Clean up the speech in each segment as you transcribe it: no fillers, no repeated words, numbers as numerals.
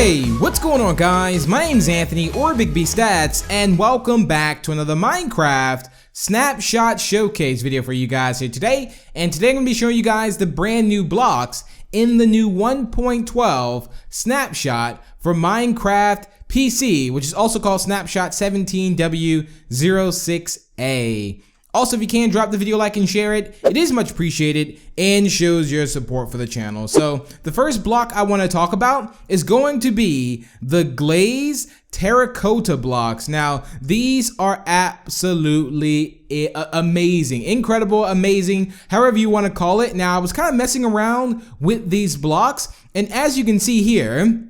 Hey, what's going on guys? My name's Anthony or Big B Stats and welcome back to another Minecraft snapshot showcase video for you guys here today. And today I'm going to be showing you guys the brand new blocks in the new 1.12 snapshot for Minecraft PC, which is also called Snapshot 17W06A. Also, if you can, drop the video, like, and share it. It is much appreciated and shows your support for the channel. So, the first block I want to talk about is going to be the Glazed Terracotta blocks. Now, these are absolutely amazing, incredible, amazing, however you want to call it. Now, I was kind of messing around with these blocks, and as you can see here,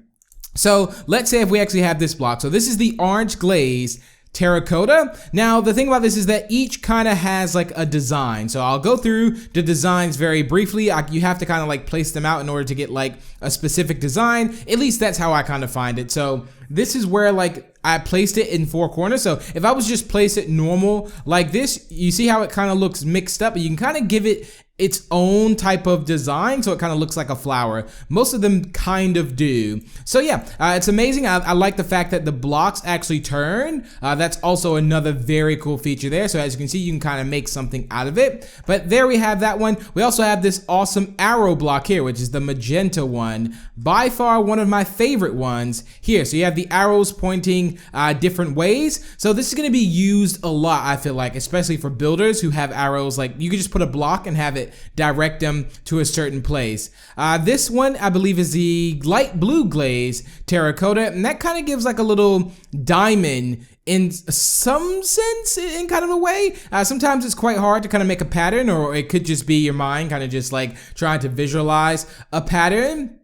so let's say if we actually have this block. So, this is the orange glaze Terracotta. Now the thing about this is that each kind of has like a design, so I'll go through the designs very briefly. You have to kind of like place them out in order to get like a specific design. At least that's how I kind of find it. So this is where like I placed it in four corners. So if I was just place it normal like this, you see how it kind of looks mixed up, but you can kind of give it its own type of design, so it kind of looks like a flower. Most of them kind of do. So yeah, it's amazing. I like the fact that the blocks actually turn. That's also another very cool feature there. So as you can see, you can kind of make something out of it. But there we have that one. We also have this awesome arrow block here, which is the magenta one. By far one of my favorite ones here. So you have the arrows pointing different ways. So this is going to be used a lot, I feel like, especially for builders who have arrows. Like you could just put a block and have it direct them to a certain place. This one I believe is the light blue glaze Terracotta, and that kind of gives like a little diamond in some sense, in kind of a way. Sometimes it's quite hard to kind of make a pattern, or it could just be your mind kind of just like trying to visualize a pattern.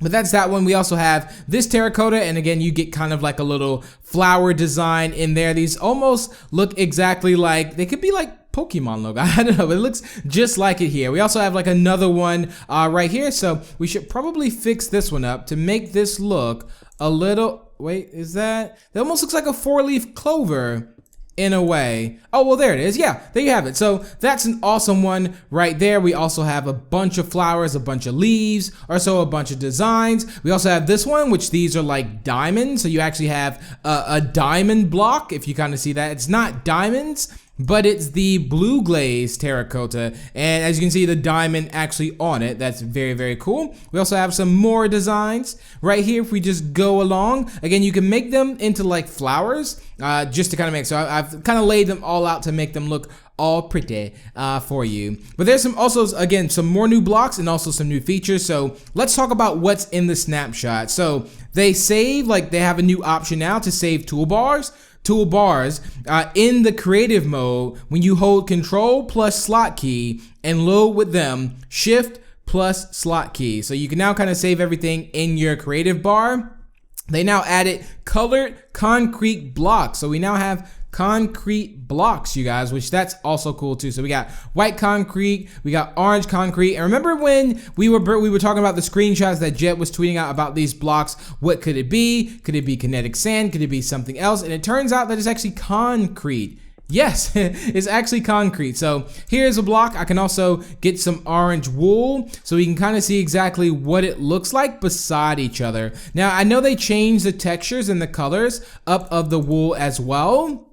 But that's that one. We also have this terracotta, and again, you get kind of like a little flower design in there. These almost look exactly like, they could be like Pokemon logo. I don't know, but it looks just like it here. We also have like another one right here, so we should probably fix this one up to make this look a little, wait, is that almost looks like a four-leaf clover in a way. Oh, well, there it is. Yeah, there you have it. So that's an awesome one right there. We also have a bunch of flowers, a bunch of leaves, or so a bunch of designs. We also have this one, which these are like diamonds. So you actually have a diamond block, if you kind of see that. It's not diamonds, but it's the blue glaze terracotta, and as you can see, the diamond actually on it. That's very, very cool. We also have some more designs right here. If we just go along, again, you can make them into like flowers, just to kind of make, so I've kind of laid them all out to make them look all pretty for you. But there's some also, again, some more new blocks and also some new features. So let's talk about what's in the snapshot. So they save, like they have a new option now to save toolbars in the creative mode when you hold Control plus slot key and load with them Shift plus slot key. So you can now kind of save everything in your creative bar. They now added colored concrete blocks. So we now have concrete blocks, you guys, which that's also cool too. So we got white concrete, we got orange concrete, and remember when we were talking about the screenshots that Jet was tweeting out about these blocks? What could it be? Could it be kinetic sand? Could it be something else? And it turns out that it's actually concrete. Yes, it's actually concrete. So here's a block. I can also get some orange wool so we can kind of see exactly what it looks like beside each other. Now, I know they changed the textures and the colors up of the wool as well,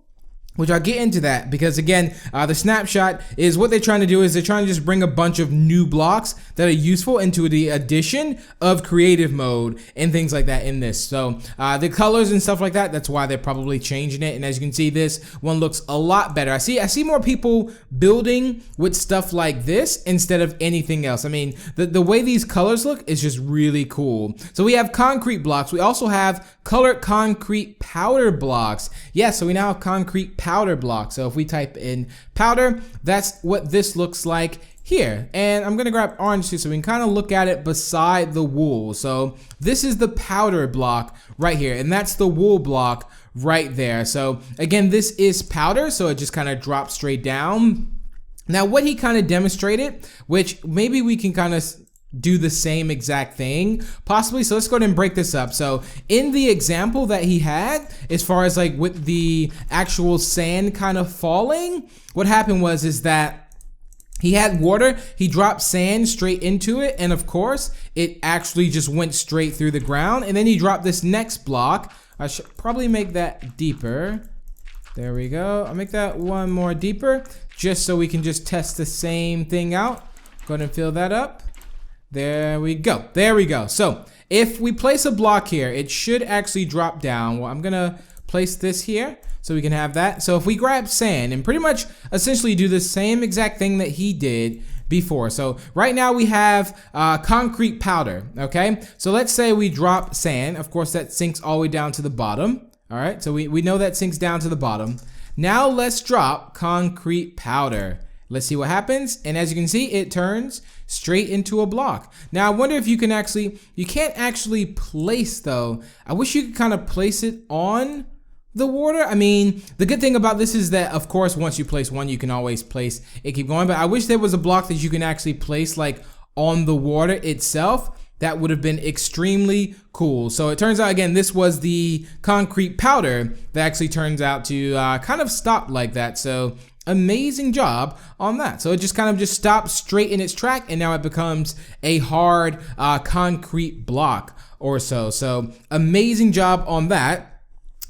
which I'll get into that, because again, the snapshot is what they're trying to do is they're trying to just bring a bunch of new blocks that are useful into the addition of creative mode and things like that in this. So the colors and stuff like that, that's why they're probably changing it. And as you can see, this one looks a lot better. I see more people building with stuff like this instead of anything else. I mean, the way these colors look is just really cool. So we have concrete blocks. We also have colored concrete powder blocks. Yeah, so we now have concrete powder block. So if we type in powder, that's what this looks like here. And I'm gonna grab orange too, so we can kind of look at it beside the wool. So this is the powder block right here, and that's the wool block right there. So again, this is powder, so it just kind of drops straight down. Now what he kind of demonstrated, which maybe we can kind of do the same exact thing possibly. So let's go ahead and break this up. So in the example that he had, as far as like with the actual sand kind of falling, what happened was is that He had water, he dropped sand straight into it, and of course, it actually just went straight through the ground. And then he dropped this next block. I should probably make that deeper. There we go. I'll make that one more deeper, just so we can just test the same thing out. Go ahead and fill that up. There we go. There we go. So, if we place a block here, it should actually drop down. Well, I'm gonna place this here so we can have that. So if we grab sand and pretty much essentially do the same exact thing that he did before. So right now we have concrete powder, okay? So let's say we drop sand. Of course, that sinks all the way down to the bottom. All right, so we know that sinks down to the bottom. Now let's drop concrete powder. Let's see what happens. And as you can see, it turns straight into a block. Now I wonder if you can actually, you can't actually place though. I wish you could kind of place it on the water. I mean, the good thing about this is that, of course, once you place one, you can always place it, keep going. But I wish there was a block that you can actually place like on the water itself. That would have been extremely cool. So it turns out, again, this was the concrete powder that actually turns out to kind of stop like that. So amazing job on that. So it just kind of just stops straight in its track, and now it becomes a hard concrete block or so. So amazing job on that.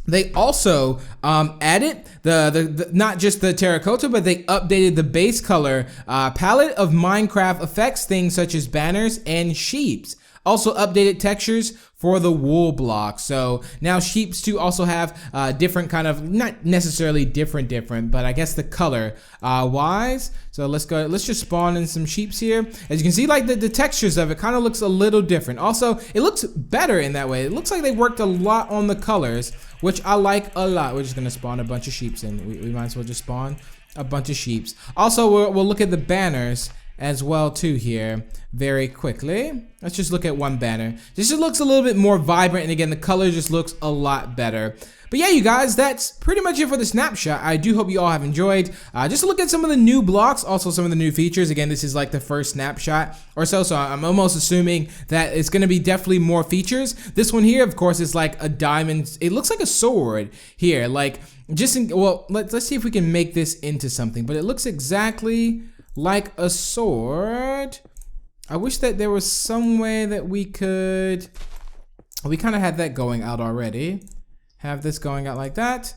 They also added the not just the terracotta, but they updated the base color palette of Minecraft effects, things such as banners and sheeps. Also updated textures for the wool block. So now sheeps too also have different kind of, not necessarily different, but I guess the color wise. So let's just spawn in some sheeps here. As you can see, like the textures of it kind of looks a little different. Also, it looks better in that way. It looks like they worked a lot on the colors, which I like a lot. We're just gonna spawn a bunch of sheeps in. We might as well just spawn a bunch of sheeps. Also, we'll look at the banners as well too here very quickly. Let's just look at one banner. This just looks a little bit more vibrant, and again, the color just looks a lot better. But yeah, you guys, that's pretty much it for the snapshot. I do hope you all have enjoyed. Just look at some of the new blocks, also some of the new features. Again, this is like the first snapshot or so, so I'm almost assuming that it's gonna be definitely more features. This one here, of course, is like a diamond. It looks like a sword here. Like, well, let's see if we can make this into something, but it looks exactly like a sword. I wish that there was some way that we could, we kind of had that going out already. Have this going out like that,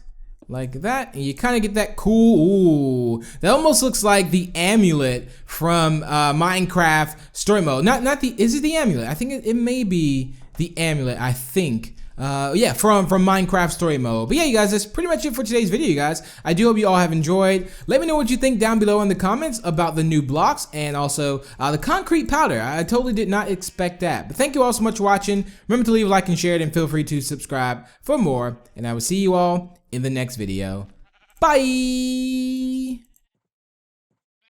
and you kind of get that cool, ooh, that almost looks like the amulet from Minecraft story mode. Not the, is it the amulet? I think it may be the amulet, I think. Yeah, from Minecraft story mode. But yeah, you guys, that's pretty much it for today's video, you guys. I do hope you all have enjoyed. Let me know what you think down below in the comments about the new blocks and also the concrete powder. I totally did not expect that. But thank you all so much for watching. Remember to leave a like and share it, and feel free to subscribe for more. And I will see you all in the next video. Bye!